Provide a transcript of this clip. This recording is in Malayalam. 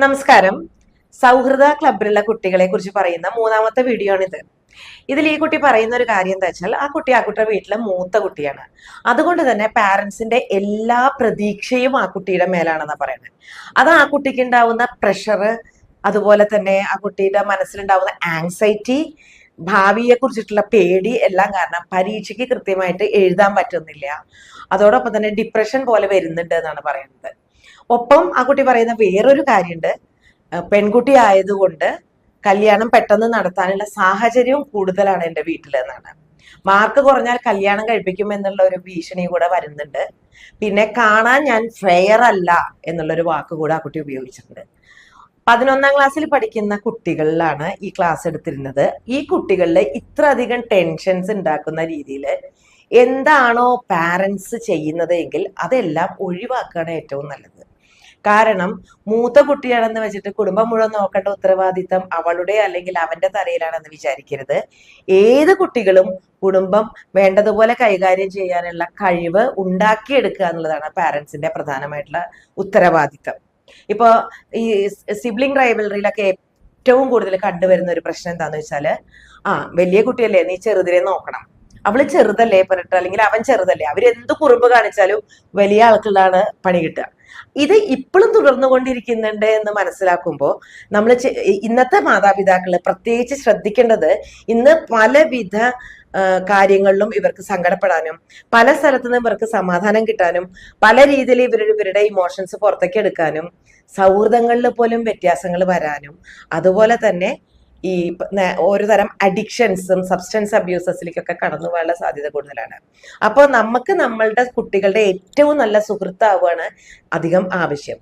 നമസ്കാരം. സൗഹൃദ ക്ലബിലുള്ള കുട്ടികളെ കുറിച്ച് പറയുന്ന മൂന്നാമത്തെ വീഡിയോ ആണിത്. ഇതിൽ ഈ കുട്ടി പറയുന്ന ഒരു കാര്യം എന്താ വെച്ചാൽ ആ കുട്ടിയുടെ വീട്ടിലെ മൂത്ത കുട്ടിയാണ്. അതുകൊണ്ട് തന്നെ പാരന്റ്സിന്റെ എല്ലാ പ്രതീക്ഷയും ആ കുട്ടിയുടെ മേലാണെന്നാ പറയുന്നത്. അത് ആ കുട്ടിക്ക് ഉണ്ടാവുന്ന പ്രഷർ, അതുപോലെ തന്നെ ആ കുട്ടിയുടെ മനസ്സിലുണ്ടാവുന്ന ആങ്സൈറ്റി, ഭാവിയെ കുറിച്ചിട്ടുള്ള പേടി എല്ലാം കാരണം പരീക്ഷയ്ക്ക് കൃത്യമായിട്ട് എഴുതാൻ പറ്റുന്നില്ല. അതോടൊപ്പം തന്നെ ഡിപ്രഷൻ പോലെ വരുന്നുണ്ട് എന്നാണ് പറയുന്നത്. ഒപ്പം ആ കുട്ടി പറയുന്ന വേറൊരു കാര്യമുണ്ട്. പെൺകുട്ടി ആയതുകൊണ്ട് കല്യാണം പെട്ടെന്ന് നടത്താനുള്ള സാഹചര്യവും കൂടുതലാണ് എൻ്റെ വീട്ടിൽ എന്നാണ്. മാർക്ക് കുറഞ്ഞാൽ കല്യാണം കഴിപ്പിക്കും എന്നുള്ള ഒരു ഭീഷണി കൂടെ വരുന്നുണ്ട്. പിന്നെ കാണാൻ ഞാൻ ഫെയർ അല്ല എന്നുള്ളൊരു വാക്ക് കൂടെ ആ കുട്ടി ഉപയോഗിച്ചിട്ടുണ്ട്. 11ാം ക്ലാസ്സിൽ പഠിക്കുന്ന കുട്ടികളിലാണ് ഈ ക്ലാസ് എടുത്തിരുന്നത്. ഈ കുട്ടികളിൽ ഇത്ര അധികം ടെൻഷൻസ് ഉണ്ടാക്കുന്ന രീതിയിൽ എന്താണോ പാരൻസ് ചെയ്യുന്നത് എങ്കിൽ അതെല്ലാം ഒഴിവാക്കുകയാണ് ഏറ്റവും നല്ലത്. കാരണം മൂത്ത കുട്ടിയാണെന്ന് വെച്ചിട്ട് കുടുംബം മുഴുവൻ നോക്കേണ്ട ഉത്തരവാദിത്തം അവളുടെ അല്ലെങ്കിൽ അവന്റെ തലയിലാണെന്ന് വിചാരിക്കരുത്. ഏത് കുട്ടികളും കുടുംബം വേണ്ടതുപോലെ കൈകാര്യം ചെയ്യാനുള്ള കഴിവ് ഉണ്ടാക്കിയെടുക്കുക എന്നുള്ളതാണ് പാരന്റ്സിന്റെ പ്രധാനമായിട്ടുള്ള ഉത്തരവാദിത്തം. ഇപ്പൊ ഈ സിബ്ലിംഗ് റൈവലറിയിലൊക്കെ ഏറ്റവും കൂടുതൽ കണ്ടുവരുന്ന ഒരു പ്രശ്നം എന്താന്ന് വെച്ചാല്, വലിയ കുട്ടിയല്ലേ, നീ ചെറുതിനെ നോക്കണം, അവള് ചെറുതല്ലേ പറഞ്ഞിട്ട്, അല്ലെങ്കിൽ അവൻ ചെറുതല്ലേ, അവരെന്ത് കുറുമ്പ് കാണിച്ചാലും വലിയ ആൾക്കുള്ളതാണ് പണി കിട്ടുക. ഇത് ഇപ്പോഴും തുടർന്നുകൊണ്ടിരിക്കുന്നുണ്ട് എന്ന് മനസ്സിലാക്കുമ്പോൾ നമ്മൾ ഇന്നത്തെ മാതാപിതാക്കള് പ്രത്യേകിച്ച് ശ്രദ്ധിക്കേണ്ടത്, ഇന്ന് പലവിധ കാര്യങ്ങളിലും ഇവർക്ക് സങ്കടപ്പെടാനും പല സ്ഥലത്തു നിന്നും ഇവർക്ക് സമാധാനം കിട്ടാനും പല രീതിയിൽ ഇവരുടെ ഇമോഷൻസ് പുറത്തേക്ക് എടുക്കാനും സൗഹൃദങ്ങളിൽ പോലും വ്യത്യാസങ്ങൾ വരാനും അതുപോലെ തന്നെ ഈ ഓരോ തരം അഡിക്ഷൻസും സബ്സ്റ്റൻസ് അബ്യൂസസിലേക്കൊക്കെ കടന്നു പോകാനുള്ള സാധ്യത കൂടുതലാണ്. അപ്പോൾ നമുക്ക് നമ്മളുടെ കുട്ടികളുടെ ഏറ്റവും നല്ല സുഹൃത്താവുകയാണ് അധികം ആവശ്യം.